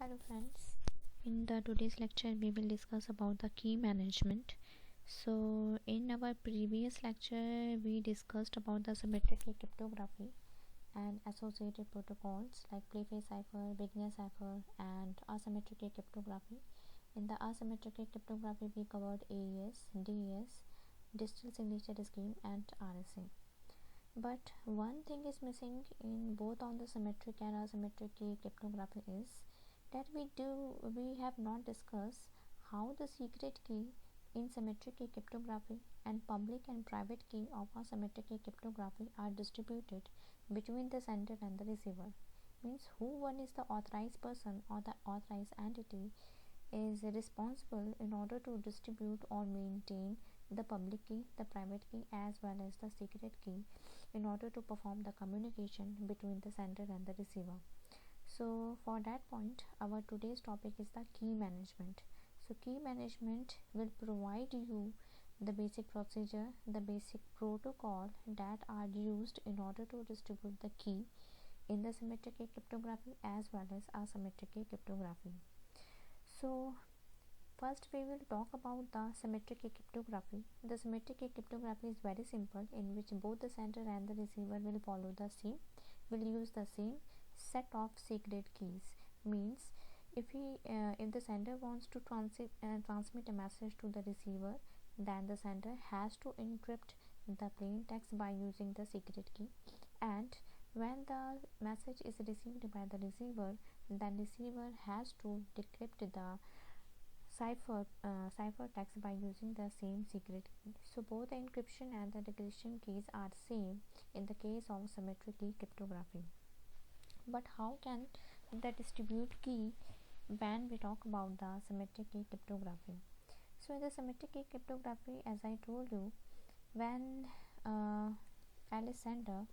Hello friends. In the today's lecture we will discuss about the key management. So in our previous lecture we discussed about the symmetric key cryptography and associated protocols like preface cipher, beginner cipher and asymmetric key cryptography. In the asymmetric key cryptography we covered AES, DES, digital signature scheme and RSA. But one thing is missing in both on the symmetric and asymmetric key cryptography is that we have not discussed how the secret key in symmetric key cryptography and public and private key of asymmetric key cryptography are distributed between the sender and the receiver. Means who one is the authorized person or the authorized entity is responsible in order to distribute or maintain the public key, the private key as well as the secret key in order to perform the communication between the sender and the receiver. So for that point, our today's topic is the key management. So key management will provide you the basic procedure, the basic protocol that are used in order to distribute the key in the symmetric key cryptography as well as asymmetric key cryptography. So first we will talk about the symmetric key cryptography. The symmetric key cryptography is very simple, in which both the sender and the receiver will use the same set of secret keys. Means if the sender wants to transmit a message to the receiver, then the sender has to encrypt the plain text by using the secret key, and when the message is received by the receiver, then receiver has to decrypt the cipher text by using the same secret key. So both the encryption and the decryption keys are same in the case of symmetric key cryptography. But how can the distribute key when we talk about the symmetric key cryptography? So in the symmetric key cryptography, as I told you, when Alice sender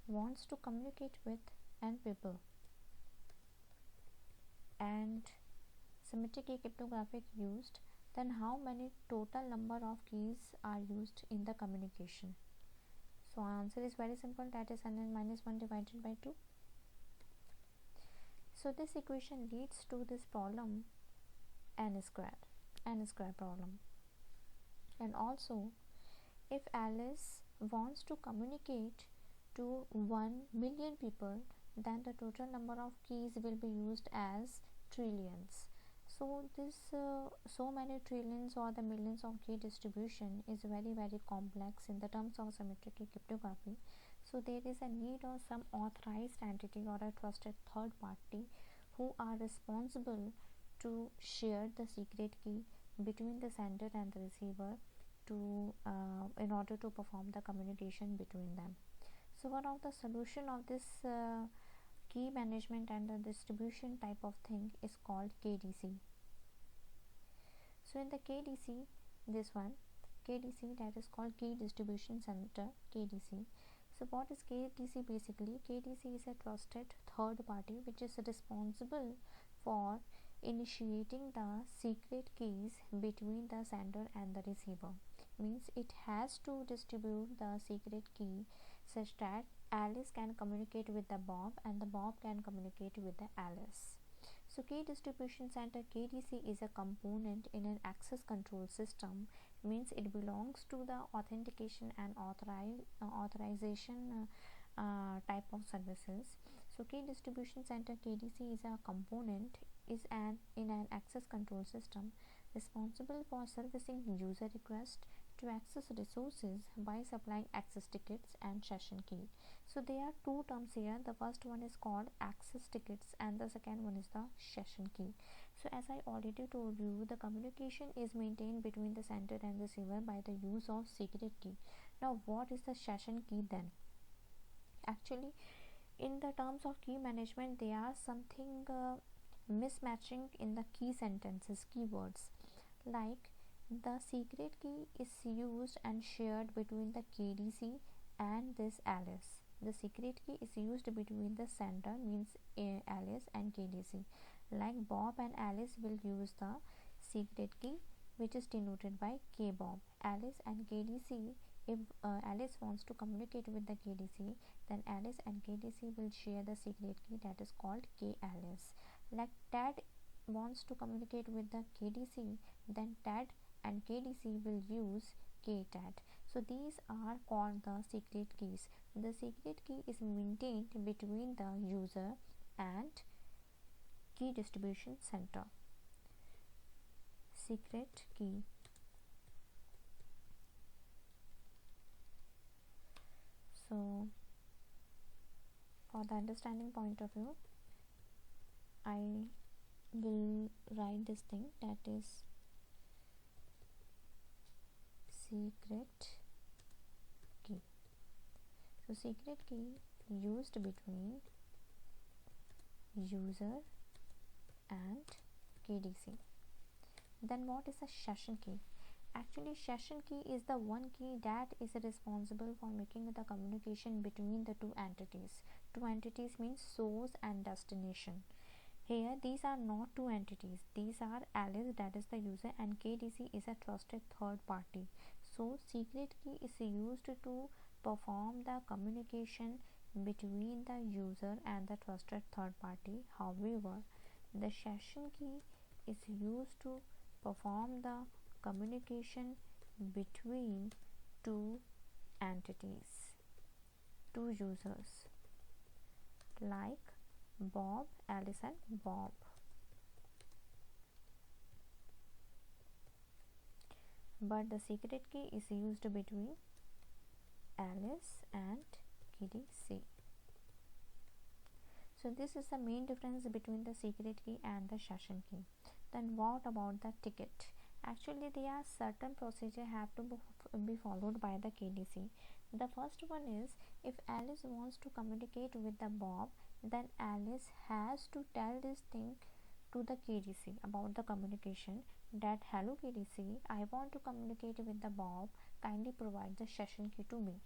wants to communicate with n people and symmetric key cryptography used, then how many total number of keys are used in the communication? So answer is very simple, that is n minus 1 divided by 2. So this equation leads to this problem n square problem. And also if Alice wants to communicate to 1 million people, then the total number of keys will be used as trillions. So this so many trillions or the millions of key distribution is very complex in the terms of symmetric key cryptography. So there is a need of some authorized entity or a trusted third party who are responsible to share the secret key between the sender and the receiver to in order to perform the communication between them. So one of the solution of this key management and the distribution type of thing is called KDC. So in the KDC, this one KDC, that is called key distribution center, KDC. So what is KDC basically? KDC is a trusted third party which is responsible for initiating the secret keys between the sender and the receiver. Means it has to distribute the secret key such that Alice can communicate with the Bob and the Bob can communicate with the Alice. So key distribution center, KDC, is a component in an access control system. Means it belongs to the authentication and authorization type of services. So key distribution center, KDC, is a component in an access control system responsible for servicing user requests to access resources by supplying access tickets and session key. So there are two terms here. The first one is called access tickets and the second one is the session key. So as I already told you, the communication is maintained between the sender and receiver by the use of secret key. Now what is the session key then? Actually, in the terms of key management, there are something mismatching in the key sentences, keywords, like the secret key is used and shared between the KDC and this Alice. The secret key is used between the sender, means Alice, and KDC. Like Bob and Alice will use the secret key which is denoted by KBob. Alice and KDC, if Alice wants to communicate with the KDC, then Alice and KDC will share the secret key that is called KAlice. Like Ted wants to communicate with the KDC, then Ted and KDC will use KTAD. So these are called the secret keys. The secret key is maintained between the user and key distribution center. Secret key. So for the understanding point of view, I will write this thing, that is secret key. So secret key used between user and KDC. Then what is a session key? Actually, session key is the one key that is responsible for making the communication between the two entities. Two entities means source and destination. Here these are not two entities, these are Alice, that is the user, and KDC is a trusted third party. So secret key is used to perform the communication between the user and the trusted third party. However, the session key is used to perform the communication between two entities, two users, like Bob, Alice and Bob. But the secret key is used between Alice and KDC. So this is the main difference between the secret key and the session key. Then what about the ticket? Actually, there are certain procedures have to be followed by the KDC. The first one is, if Alice wants to communicate with the Bob, then Alice has to tell this thing to the KDC about the communication, that hello KDC, I want to communicate with the Bob, kindly provide the session key to me.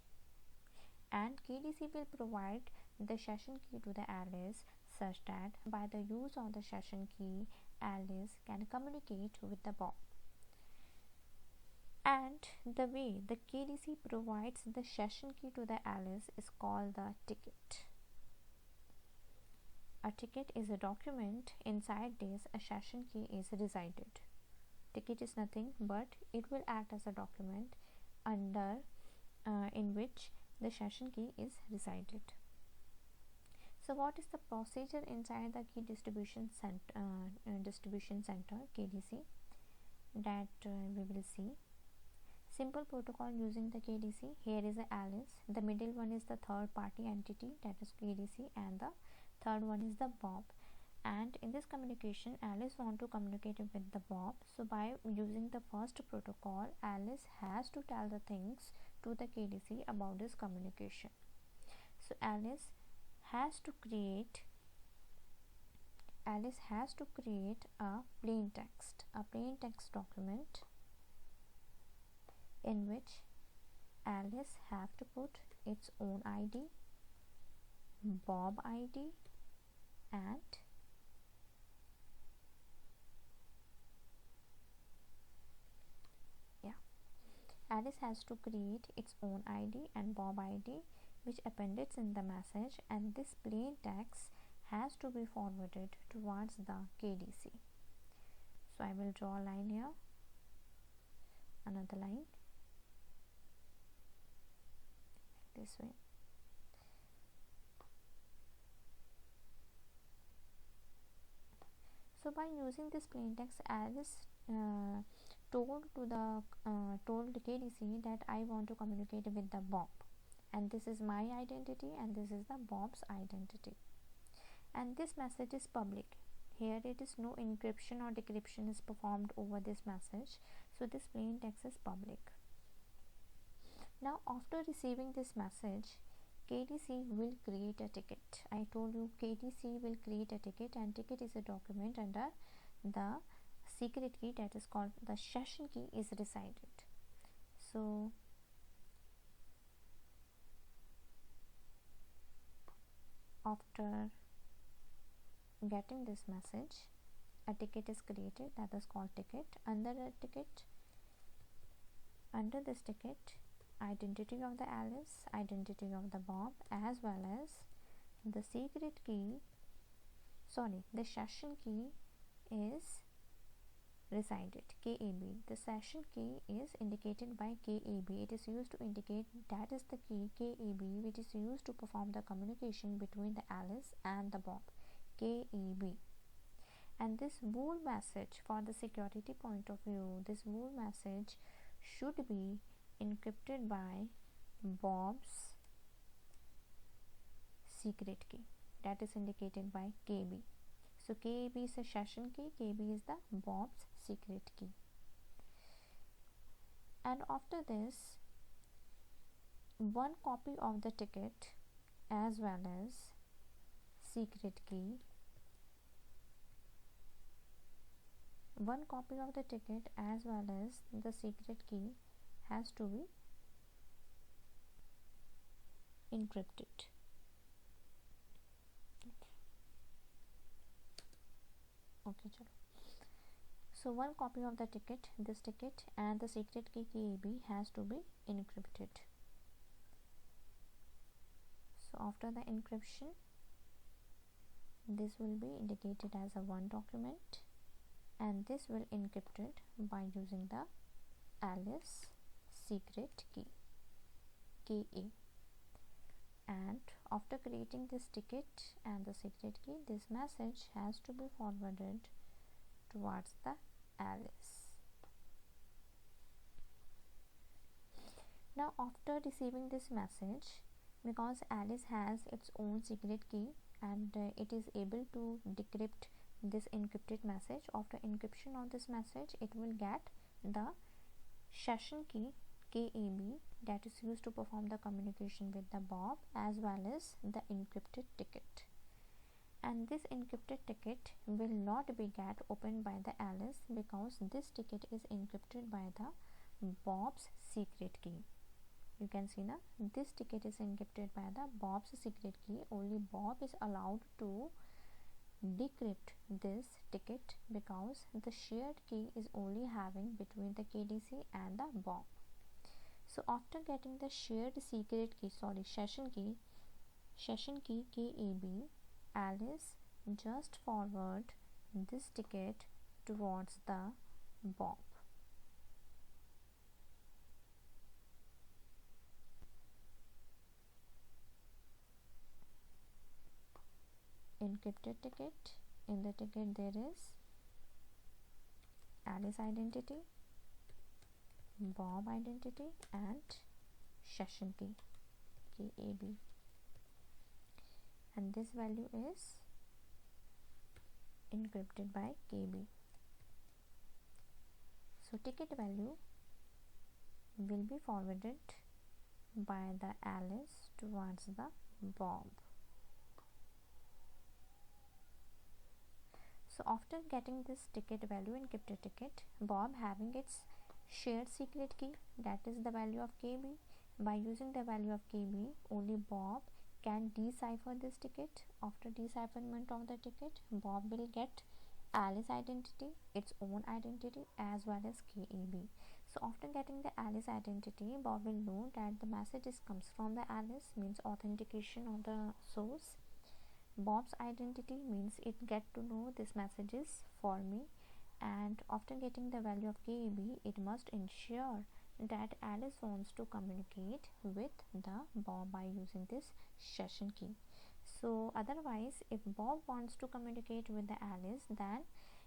And KDC will provide the session key to the Alice, such that by the use of the session key, Alice can communicate with the Bob. And the way the KDC provides the session key to the Alice is called the ticket. A ticket is a document, inside this a session key is resided. Ticket is nothing but it will act as a document under in which the session key is resided. So what is the procedure inside the key distribution center KDC, that we will see. Simple protocol using the KDC. Here is a Alice, the middle one is the third party entity, that is KDC, and the third one is the Bob. And in this communication, Alice want to communicate with the Bob. So by using the first protocol, Alice has to tell the things to the KDC about this communication. So Alice has to create a plain text document in which Alice have to put its own ID, Bob ID, and Alice has to create its own ID and Bob ID, which appended in the message, and this plain text has to be forwarded towards the KDC. So I will draw a line here, another line, this way. So by using this plain text, Alice told the KDC that I want to communicate with the Bob, and this is my identity and this is the Bob's identity, and this message is public. Here it is no encryption or decryption is performed over this message, so this plain text is public. Now after receiving this message, KDC will create a ticket. I told you KDC will create a ticket, and ticket is a document under the secret key, that is called the session key, is resided. So after getting this message, a ticket is created, that is called ticket. Under this ticket, identity of the Alice, identity of the Bob, as well as the secret key the session key is resided, KAB. The session key is indicated by KAB. It is used to indicate that is the key KAB which is used to perform the communication between the Alice and the Bob, KAB. And this bool message, for the security point of view, this bool message should be encrypted by Bob's secret key, that is indicated by KB. So KB is a session key, KB is the Bob's secret key. And after this, one copy of the ticket as well as secret key, one copy of the ticket as well as the secret key has to be encrypted. Okay, chalo. So one copy of the ticket, this ticket, and the secret key KAB has to be encrypted. So after the encryption, this will be indicated as a one document, and this will encrypted by using the Alice secret key, KA. And after creating this ticket and the secret key, this message has to be forwarded towards the Alice. Now after receiving this message, because Alice has its own secret key and it is able to decrypt this encrypted message, after encryption of this message it will get the session key KAB that is used to perform the communication with the Bob as well as the encrypted ticket. And this encrypted ticket will not be get opened by the Alice because this ticket is encrypted by the Bob's secret key. You can see now, this ticket is encrypted by the Bob's secret key. Only Bob is allowed to decrypt this ticket because the shared key is only having between the KDC and the Bob. So after getting the shared secret key, session key KAB, Alice just forward this ticket towards the Bob. Encrypted ticket. In the ticket there is Alice identity, Bob identity, and session key KAB. And this value is encrypted by KB. So ticket value will be forwarded by the Alice towards the Bob. So after getting this ticket value, encrypted ticket, Bob having its shared secret key, that is the value of KB. By using the value of KB, only Bob can decipher this ticket. After decipherment of the ticket, Bob will get Alice identity, its own identity, as well as KAB. So after getting the Alice identity, Bob will know that the message comes from the Alice, means authentication of the source. Bob's identity means it get to know this message is for me, and after getting the value of KAB, it must ensure that Alice wants to communicate with the Bob by using this session key. So otherwise, if Bob wants to communicate with the Alice, then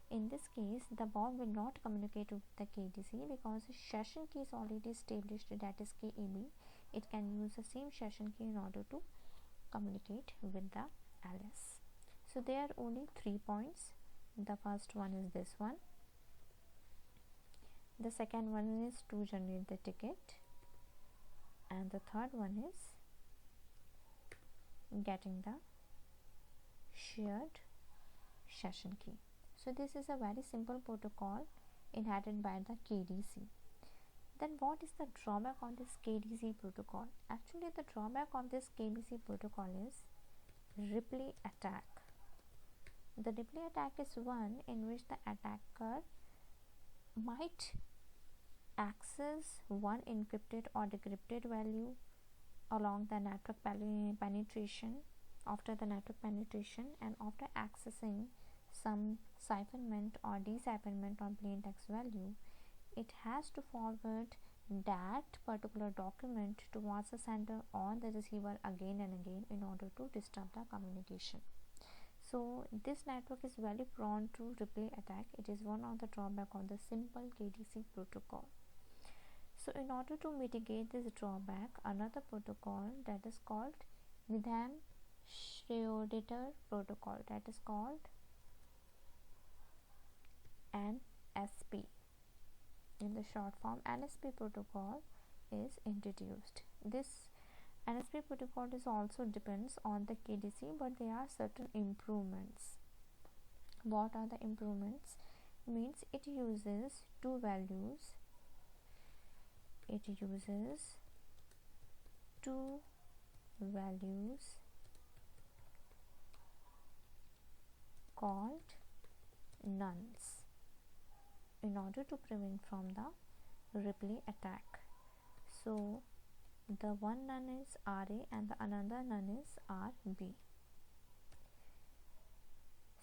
in this case the Bob will not communicate with the KDC because session key is already established, that is KAB. It can use the same session key in order to communicate with the Alice. So there are only 3 points. The first one is this one. The second one is to generate the ticket, and the third one is getting the shared session key. So this is a very simple protocol inherited by the KDC. Then what is the drawback on this KDC protocol? Actually, the drawback on this KDC protocol is replay attack. The replay attack is one in which the attacker might access one encrypted or decrypted value along the network penetration, after the network penetration and after accessing some cipherment or decipherment on plain text value, it has to forward that particular document towards the sender or the receiver again and again in order to disturb the communication. So this network is very prone to replay attack. It is one of the drawback of the simple KDC protocol. So in order to mitigate this drawback, another protocol that is called Needham Schroeder protocol, that is called NSP. In the short form, NSP protocol is introduced. This NSP protocol is also depends on the KDC, but there are certain improvements. What are the improvements? Means it uses two values. It uses two values called nuns in order to prevent from the replay attack. So the one nun is RA and the another nun is RB.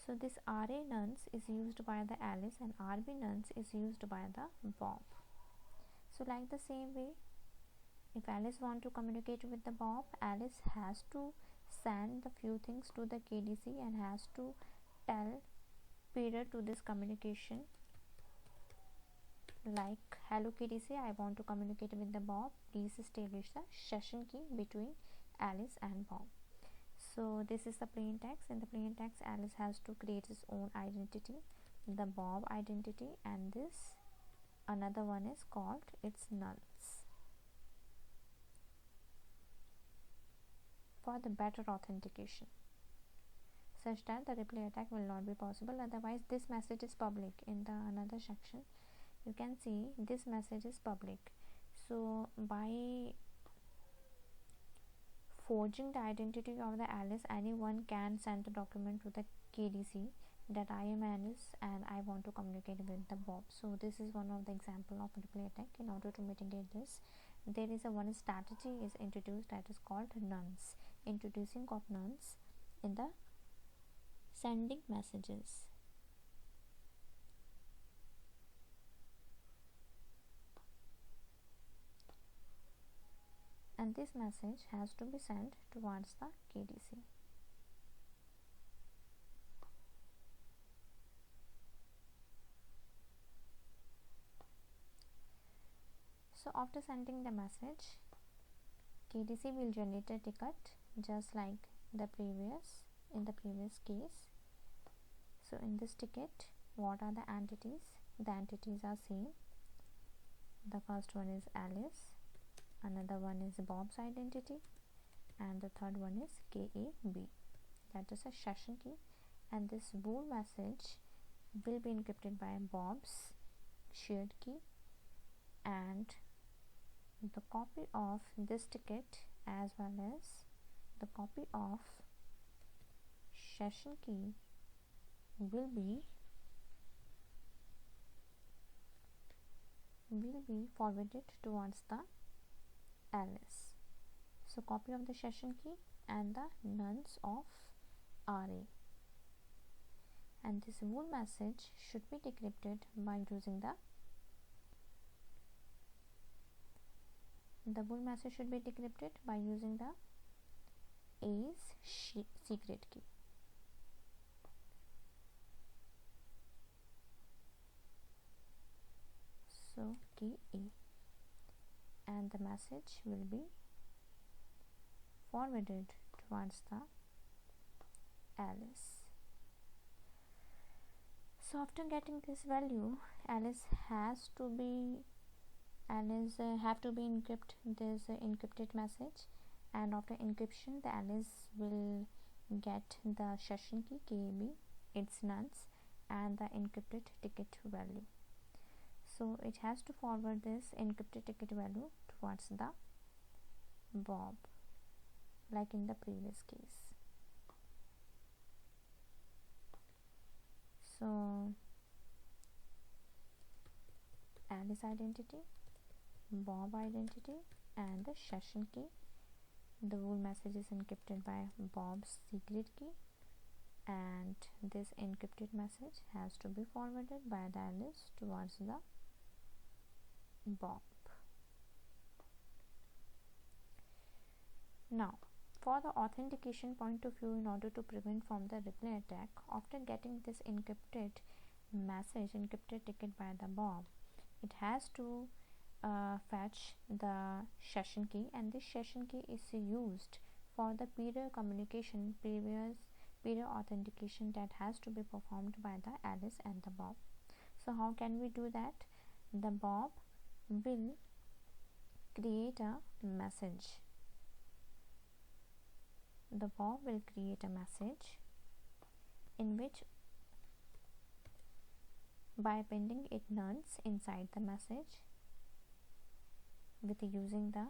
So this RA nuns is used by the Alice and RB nuns is used by the Bob. So like the same way, if Alice want to communicate with the Bob, Alice has to send the few things to the KDC and has to tell period to this communication, like hello KDC, I want to communicate with the Bob, please establish the session key between Alice and Bob. So this is the plain text. In the plain text, Alice has to create its own identity, the Bob identity, and this another one is called its nuns for the better authentication, such that the replay attack will not be possible. Otherwise, this message is public. In the another section, you can see this message is public. So by forging the identity of the Alice, anyone can send the document to the KDC that I am Alice and I want to communicate with the Bob. So this is one of the example of replay attack. In order to mitigate this, there is a one strategy is introduced that is called nuns, introducing of nuns in the sending messages. And this message has to be sent towards the KDC. So after sending the message, KDC will generate a ticket just like the previous case. So in this ticket, what are the entities? The entities are same. The first one is Alice, another one is Bob's identity, and the third one is KAB, that is a session key. And this whole message will be encrypted by Bob's shared key, and the copy of this ticket as well as the copy of session key will be forwarded towards the Alice. So copy of the session key and the nuns of RA, and this whole message should be decrypted by using the whole message should be decrypted by using the A's secret key. So key A, and the message will be forwarded towards the Alice. So after getting this value, Alice have to be encrypt this encrypted message, and after encryption, the Alice will get the session key KAB, its nuns, and the encrypted ticket value. So it has to forward this encrypted ticket value towards the Bob, like in the previous case. So Alice identity, Bob identity, and the session key the whole message is encrypted by Bob's secret key, and this encrypted message has to be forwarded by the Alice towards the Bob. Now, for the authentication point of view, in order to prevent from the replay attack, after getting this encrypted message, encrypted ticket by the Bob, it has to fetch the session key, and this session key is used for the peer communication, previous peer authentication that has to be performed by the Alice and the Bob. So how can we do that? The Bob will create a message. The Bob will create a message in which, by appending it nuns inside the message with using the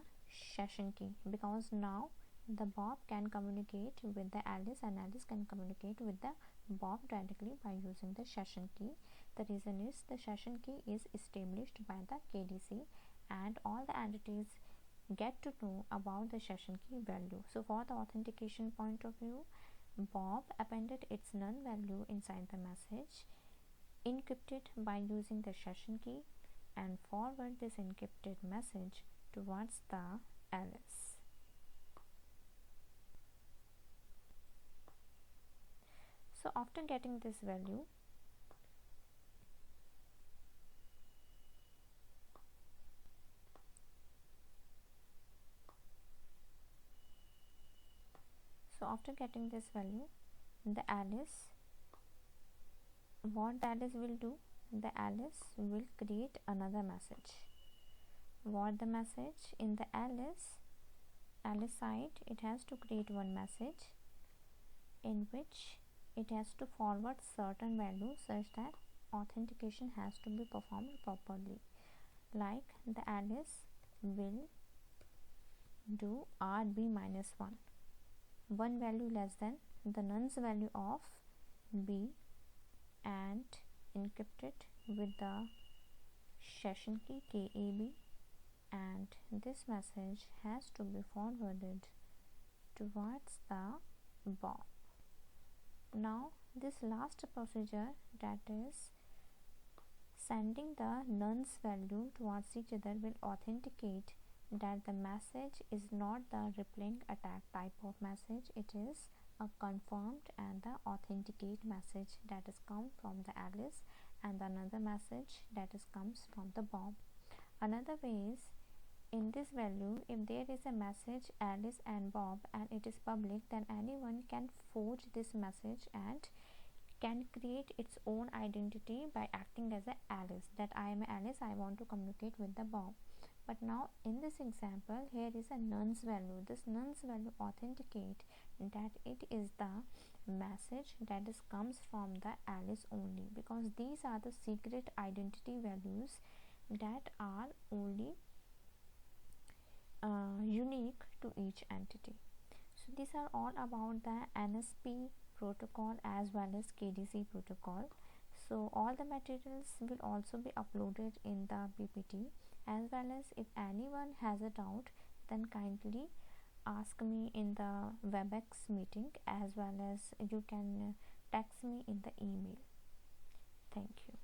session key, because now the Bob can communicate with the Alice and Alice can communicate with the Bob directly by using the session key. The reason is the session key is established by the KDC and all the entities get to know about the session key value. So for the authentication point of view, Bob appended its none value inside the message, encrypted by using the session key, and forward this encrypted message towards the Alice. So after getting this value, the Alice, what the Alice will do, the Alice will create another message. What the message? In the Alice side, it has to create one message in which it has to forward certain values such that authentication has to be performed properly. Like the Alice will do RB-1, one value less than the nonce value of B, and encrypt it with the session key KAB, and this message has to be forwarded towards the Bob. Now this last procedure, that is sending the nonce value towards each other, will authenticate that the message is not the replaying attack type of message, it is a confirmed and the authenticate message that is come from the Alice, and another message that is comes from the Bob. Another way is, in this value, if there is a message Alice and Bob and it is public, then anyone can forge this message and can create its own identity by acting as a Alice, that I am Alice, I want to communicate with the Bob. But now in this example, here is a nonce value. This nonce value authenticate that it is the message that is comes from the Alice only, because these are the secret identity values that are only unique to each entity. So these are all about the NSP protocol as well as KDC protocol. So all the materials will also be uploaded in the PPT, as well as if anyone has a doubt, then kindly ask me in the WebEx meeting, as well as you can text me in the email. Thank you.